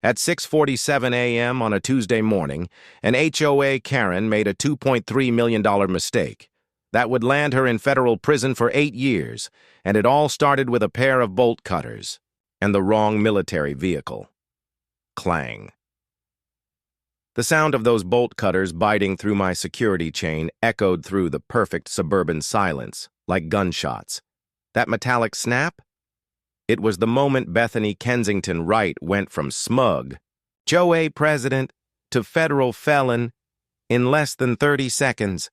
At 6:47 a.m. on a Tuesday morning, an HOA Karen made a $2.3 million mistake. That would land her in federal prison for 8 years, and it all started with a pair of bolt cutters and the wrong military vehicle. Clang. The sound of those bolt cutters biting through my security chain echoed through the perfect suburban silence, like gunshots. That metallic snap? It was the moment Bethany Kensington Wright went from smug, HOA president, to federal felon in less than 30 seconds.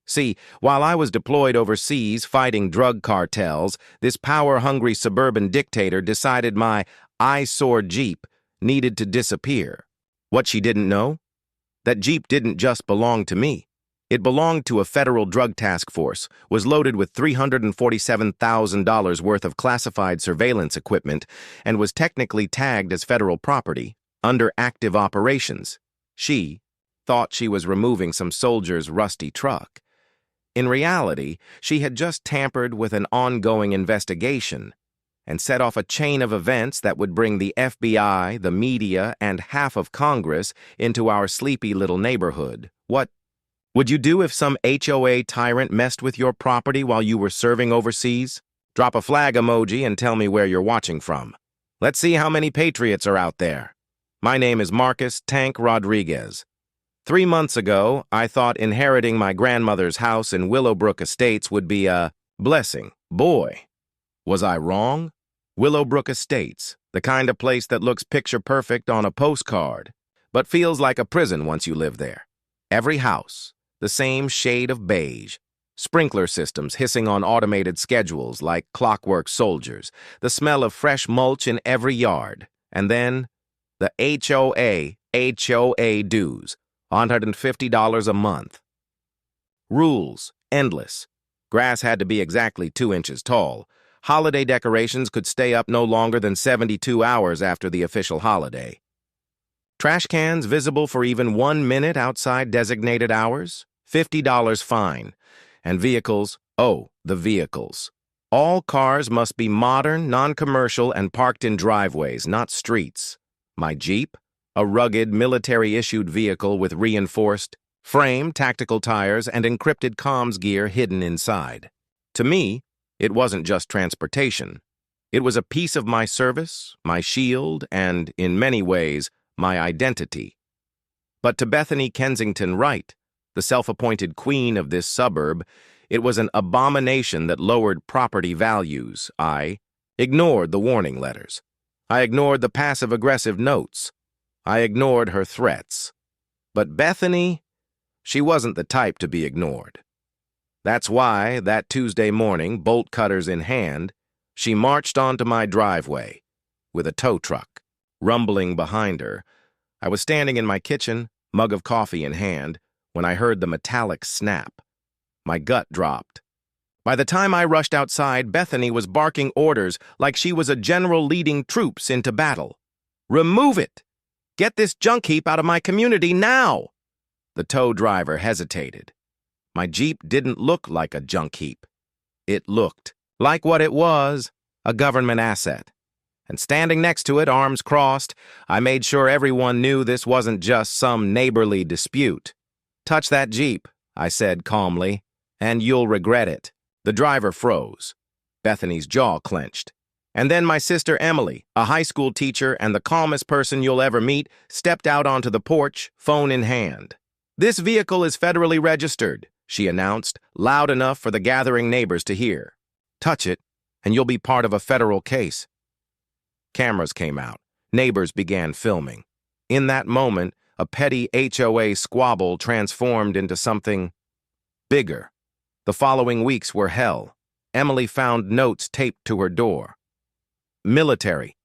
See, while I was deployed overseas fighting drug cartels, this power-hungry suburban dictator decided my eyesore Jeep needed to disappear. What she didn't know? That Jeep didn't just belong to me. It belonged to a federal drug task force, was loaded with $347,000 worth of classified surveillance equipment, and was technically tagged as federal property, under active operations. She thought she was removing some soldier's rusty truck. In reality, she had just tampered with an ongoing investigation and set off a chain of events that would bring the FBI, the media, and half of Congress into our sleepy little neighborhood. What would you do if some HOA tyrant messed with your property while you were serving overseas? Drop a flag emoji and tell me where you're watching from. Let's see how many patriots are out there. My name is Marcus Tank Rodriguez. 3 months ago, I thought inheriting my grandmother's house in Willowbrook Estates would be a blessing. Boy, was I wrong? Willowbrook Estates, the kind of place that looks picture-perfect on a postcard, but feels like a prison once you live there. Every house, the same shade of beige, sprinkler systems hissing on automated schedules like clockwork soldiers, the smell of fresh mulch in every yard, and then the HOA dues, $150 a month. Rules, endless. Grass had to be exactly 2 inches tall. Holiday decorations could stay up no longer than 72 hours after the official holiday. Trash cans visible for even 1 minute outside designated hours? $50 fine. And vehicles, oh, the vehicles. All cars must be modern, non-commercial, and parked in driveways, not streets. My Jeep? A rugged, military-issued vehicle with reinforced frame, tactical tires, and encrypted comms gear hidden inside. To me, it wasn't just transportation. It was a piece of my service, my shield, and, in many ways, my identity. But to Bethany Kensington Wright, the self-appointed queen of this suburb, it was an abomination that lowered property values. I ignored the warning letters. I ignored the passive-aggressive notes. I ignored her threats. But Bethany, she wasn't the type to be ignored. That's why, that Tuesday morning, bolt cutters in hand, she marched onto my driveway with a tow truck, rumbling behind her. I was standing in my kitchen, mug of coffee in hand, when I heard the metallic snap. My gut dropped. By the time I rushed outside, Bethany was barking orders like she was a general leading troops into battle. Remove it! Get this junk heap out of my community now! The tow driver hesitated. My Jeep didn't look like a junk heap. It looked like what it was, a government asset. And standing next to it, arms crossed, I made sure everyone knew this wasn't just some neighborly dispute. Touch that Jeep, I said calmly, and you'll regret it. The driver froze. Bethany's jaw clenched. And then my sister Emily, a high school teacher and the calmest person you'll ever meet, stepped out onto the porch, phone in hand. This vehicle is federally registered, she announced, loud enough for the gathering neighbors to hear. Touch it, and you'll be part of a federal case. Cameras came out. Neighbors began filming. In that moment, a petty HOA squabble transformed into something bigger. The following weeks were hell. Emily found notes taped to her door. Military.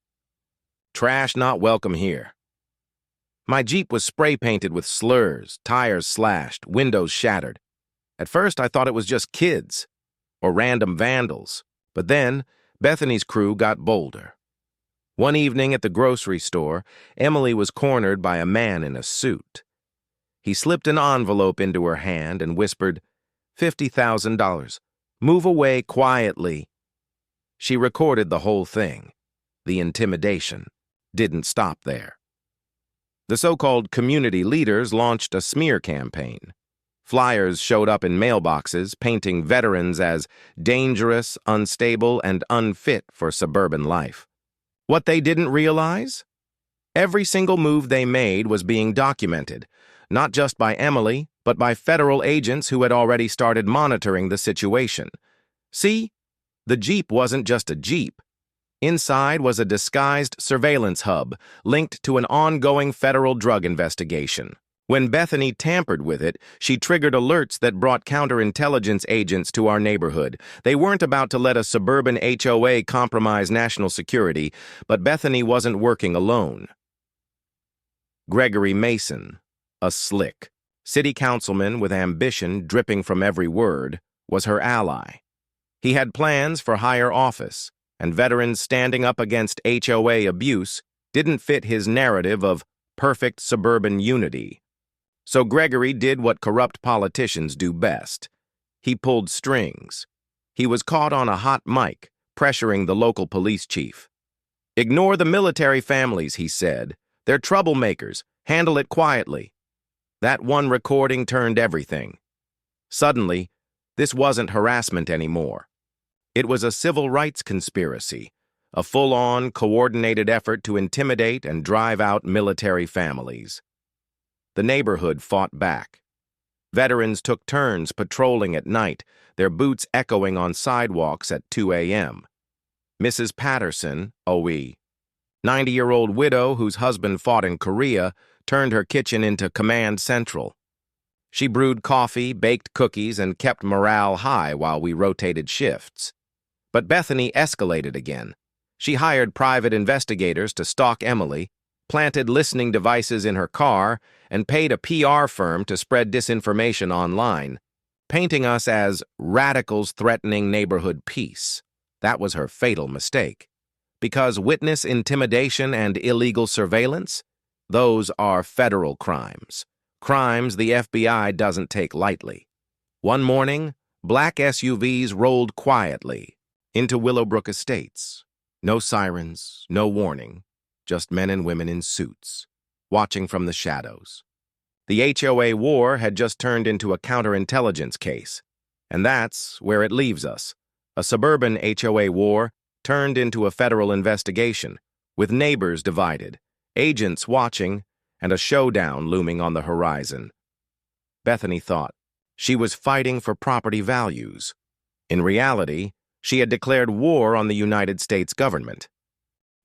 Trash not welcome here. My Jeep was spray-painted with slurs, tires slashed, windows shattered. At first, I thought it was just kids or random vandals. But then, Bethany's crew got bolder. One evening at the grocery store, Emily was cornered by a man in a suit. He slipped an envelope into her hand and whispered, $50,000. Move away quietly. She recorded the whole thing. The intimidation. didn't stop there. The so-called community leaders launched a smear campaign. Flyers showed up in mailboxes painting veterans as dangerous, unstable, and unfit for suburban life. What they didn't realize? Every single move they made was being documented, not just by Emily, but by federal agents who had already started monitoring the situation. See, the Jeep wasn't just a Jeep. Inside was a disguised surveillance hub linked to an ongoing federal drug investigation. When Bethany tampered with it, she triggered alerts that brought counterintelligence agents to our neighborhood. They weren't about to let a suburban HOA compromise national security, but Bethany wasn't working alone. Gregory Mason, a slick city councilman with ambition dripping from every word, was her ally. He had plans for higher office, and veterans standing up against HOA abuse didn't fit his narrative of perfect suburban unity. So Gregory did what corrupt politicians do best. He pulled strings. He was caught on a hot mic, pressuring the local police chief. "Ignore the military families," he said. "They're troublemakers. Handle it quietly." That one recording turned everything. Suddenly, this wasn't harassment anymore. It was a civil rights conspiracy, a full-on, coordinated effort to intimidate and drive out military families. The neighborhood fought back. Veterans took turns patrolling at night, their boots echoing on sidewalks at 2 a.m. Mrs. Patterson, OE, 90-year-old widow whose husband fought in Korea, turned her kitchen into command central. She brewed coffee, baked cookies, and kept morale high while we rotated shifts. But Bethany escalated again. She hired private investigators to stalk Emily, planted listening devices in her car, and paid a PR firm to spread disinformation online, painting us as radicals threatening neighborhood peace. That was her fatal mistake. Because witness intimidation and illegal surveillance, those are federal crimes. Crimes the FBI doesn't take lightly. One morning, black SUVs rolled quietly into Willowbrook Estates. No sirens, no warning, just men and women in suits, watching from the shadows. The HOA war had just turned into a counterintelligence case, and that's where it leaves us. A suburban HOA war turned into a federal investigation, with neighbors divided, agents watching, and a showdown looming on the horizon. Bethany thought she was fighting for property values. In reality, she had declared war on the United States government.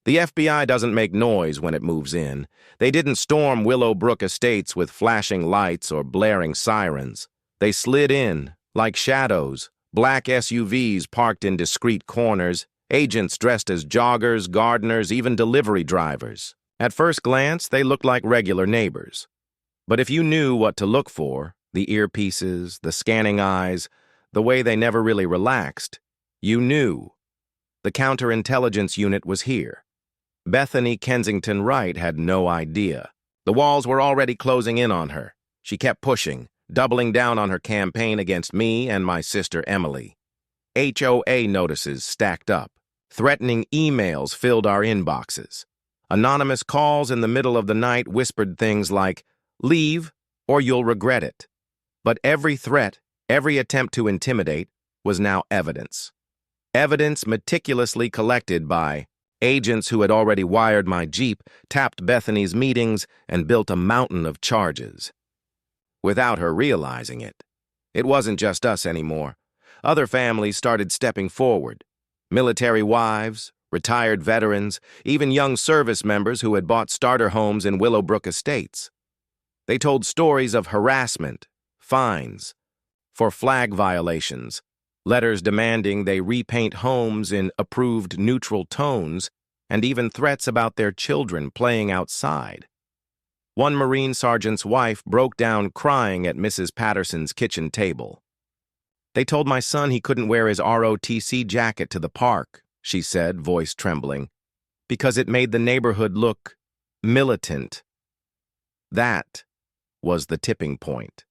The FBI doesn't make noise when it moves in. They didn't storm Willowbrook Estates with flashing lights or blaring sirens. They slid in, like shadows, black SUVs parked in discreet corners, agents dressed as joggers, gardeners, even delivery drivers. At first glance, they looked like regular neighbors. But if you knew what to look for, the earpieces, the scanning eyes, the way they never really relaxed, you knew. The counterintelligence unit was here. Bethany Kensington Wright had no idea. The walls were already closing in on her. She kept pushing, doubling down on her campaign against me and my sister Emily. HOA notices stacked up. Threatening emails filled our inboxes. Anonymous calls in the middle of the night whispered things like, "Leave, or you'll regret it." But every threat, every attempt to intimidate, was now evidence. Evidence meticulously collected by agents who had already wired my Jeep, tapped Bethany's meetings, and built a mountain of charges. Without her realizing it, it wasn't just us anymore. Other families started stepping forward. Military wives, retired veterans, even young service members who had bought starter homes in Willowbrook Estates. They told stories of harassment, fines, for flag violations, letters demanding they repaint homes in approved neutral tones, and even threats about their children playing outside. One Marine sergeant's wife broke down crying at Mrs. Patterson's kitchen table. "They told my son he couldn't wear his ROTC jacket to the park," she said, voice trembling, "because it made the neighborhood look militant." That was the tipping point.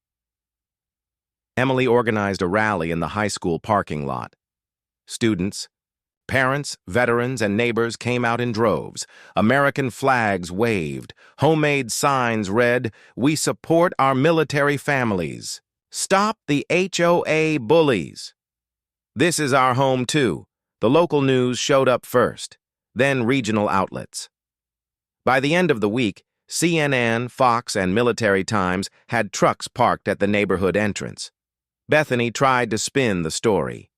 Emily organized a rally in the high school parking lot. Students, Parents, veterans, and neighbors came out in droves. American flags waved. Homemade signs read, "We support our military families. Stop the HOA bullies." This is our home, too. The local news showed up first, then regional outlets. By the end of the week, CNN, Fox, and Military Times had trucks parked at the neighborhood entrance. Bethany tried to spin the story.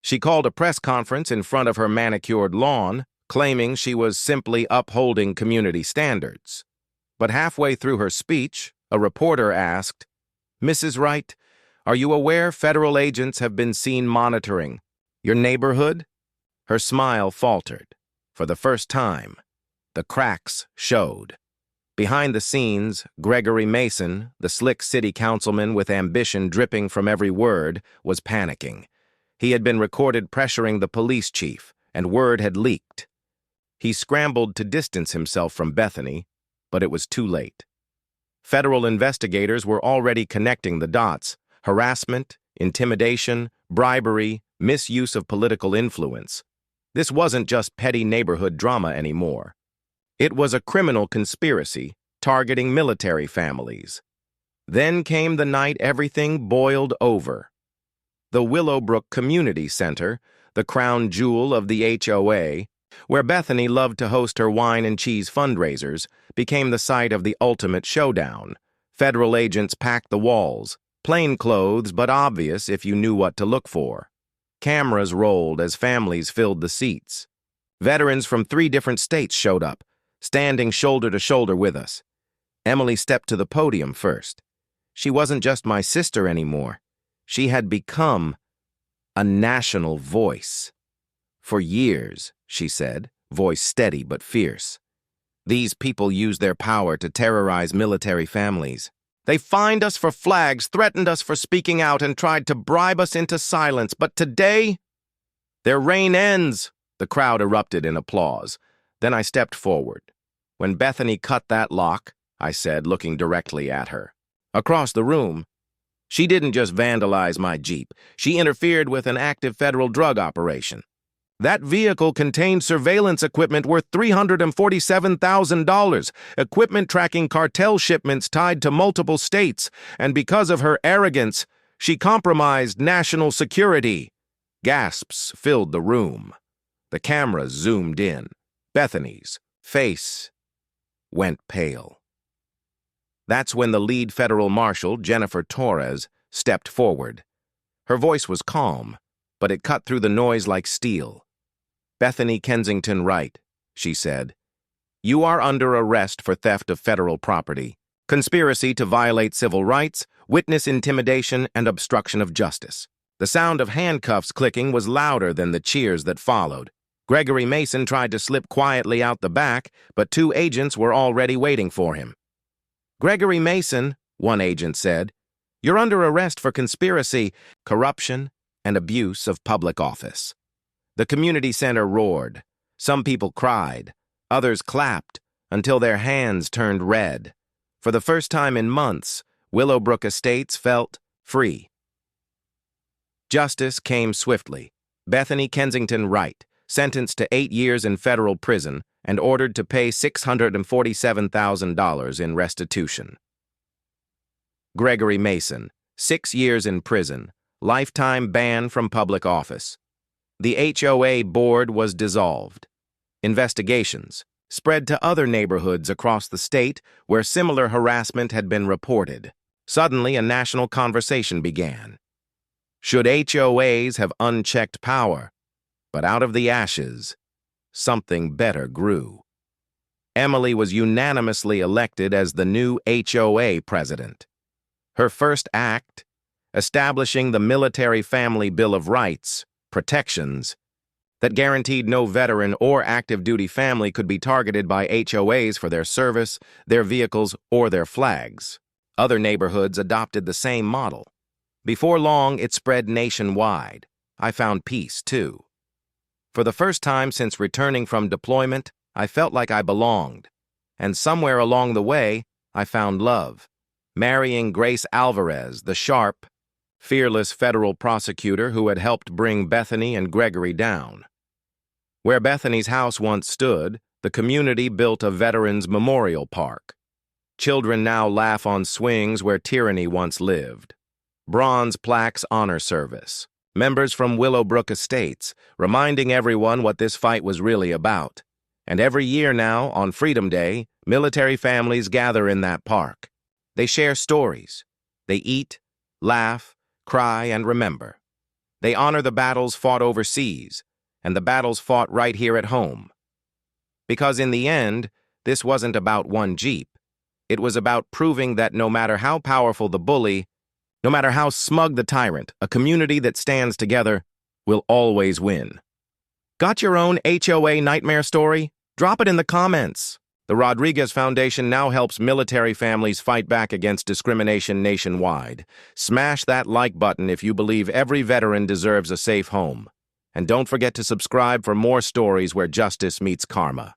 She called a press conference in front of her manicured lawn, claiming she was simply upholding community standards. But halfway through her speech, a reporter asked, "Mrs. Wright, are you aware federal agents have been seen monitoring your neighborhood?" Her smile faltered. For the first time, the cracks showed. Behind the scenes, Gregory Mason, the slick city councilman with ambition dripping from every word, was panicking. He had been recorded pressuring the police chief, and word had leaked. He scrambled to distance himself from Bethany, but it was too late. Federal investigators were already connecting the dots: harassment, intimidation, bribery, misuse of political influence. This wasn't just petty neighborhood drama anymore. It was a criminal conspiracy targeting military families. Then came the night everything boiled over. The Willowbrook Community Center, the crown jewel of the HOA, where Bethany loved to host her wine and cheese fundraisers, became the site of the ultimate showdown. Federal agents packed the walls, plain clothes but obvious if you knew what to look for. Cameras rolled as families filled the seats. Veterans from 3 different states showed up, standing shoulder to shoulder with us. Emily stepped to the podium first. She wasn't just my sister anymore. She had become a national voice. "For years," she said, voice steady but fierce, "these people used their power to terrorize military families. They fined us for flags, threatened us for speaking out, and tried to bribe us into silence. But today, their reign ends." The crowd erupted in applause. Then I stepped forward. "When Bethany cut that lock," I said, looking directly at her, "across the room, she didn't just vandalize my Jeep. She interfered with an active federal drug operation. That vehicle contained surveillance equipment worth $347,000, equipment tracking cartel shipments tied to multiple states, and because of her arrogance, she compromised national security." Gasps filled the room. The cameras zoomed in. Bethany's face went pale. That's when the lead federal marshal, Jennifer Torres, stepped forward. Her voice was calm, but it cut through the noise like steel. "Bethany Kensington Wright," she said, "you are under arrest for theft of federal property, conspiracy to violate civil rights, witness intimidation, and obstruction of justice." The sound of handcuffs clicking was louder than the cheers that followed. Gregory Mason tried to slip quietly out the back, but 2 agents were already waiting for him. "Gregory Mason," one agent said, "you're under arrest for conspiracy, corruption, and abuse of public office." The community center roared. Some people cried. Others clapped until their hands turned red. For the first time in months, Willowbrook Estates felt free. Justice came swiftly. Bethany Kensington Wright, sentenced to 8 years in federal prison and ordered to pay $647,000 in restitution. Gregory Mason, 6 years in prison, lifetime ban from public office. The HOA board was dissolved. Investigations spread to other neighborhoods across the state where similar harassment had been reported. Suddenly, a national conversation began. Should HOAs have unchecked power? But out of the ashes, something better grew. Emily was unanimously elected as the new HOA president. Her first act, establishing the Military Family Bill of Rights, protections, that guaranteed no veteran or active duty family could be targeted by HOAs for their service, their vehicles, or their flags. Other neighborhoods adopted the same model. Before long, it spread nationwide. I found peace, too. For the first time since returning from deployment, I felt like I belonged. And somewhere along the way, I found love. Marrying Grace Alvarez, the sharp, fearless federal prosecutor who had helped bring Bethany and Gregory down. Where Bethany's house once stood, the community built a veterans' memorial park. Children now laugh on swings where tyranny once lived. Bronze plaques honor service. Members from Willowbrook Estates, reminding everyone what this fight was really about. And every year now, on Freedom Day, military families gather in that park. They share stories. They eat, laugh, cry, and remember. They honor the battles fought overseas and the battles fought right here at home. Because in the end, this wasn't about one Jeep. It was about proving that no matter how powerful the bully, no matter how smug the tyrant, a community that stands together will always win. Got your own HOA nightmare story? Drop it in the comments. The Rodriguez Foundation now helps military families fight back against discrimination nationwide. Smash that like button if you believe every veteran deserves a safe home. And don't forget to subscribe for more stories where justice meets karma.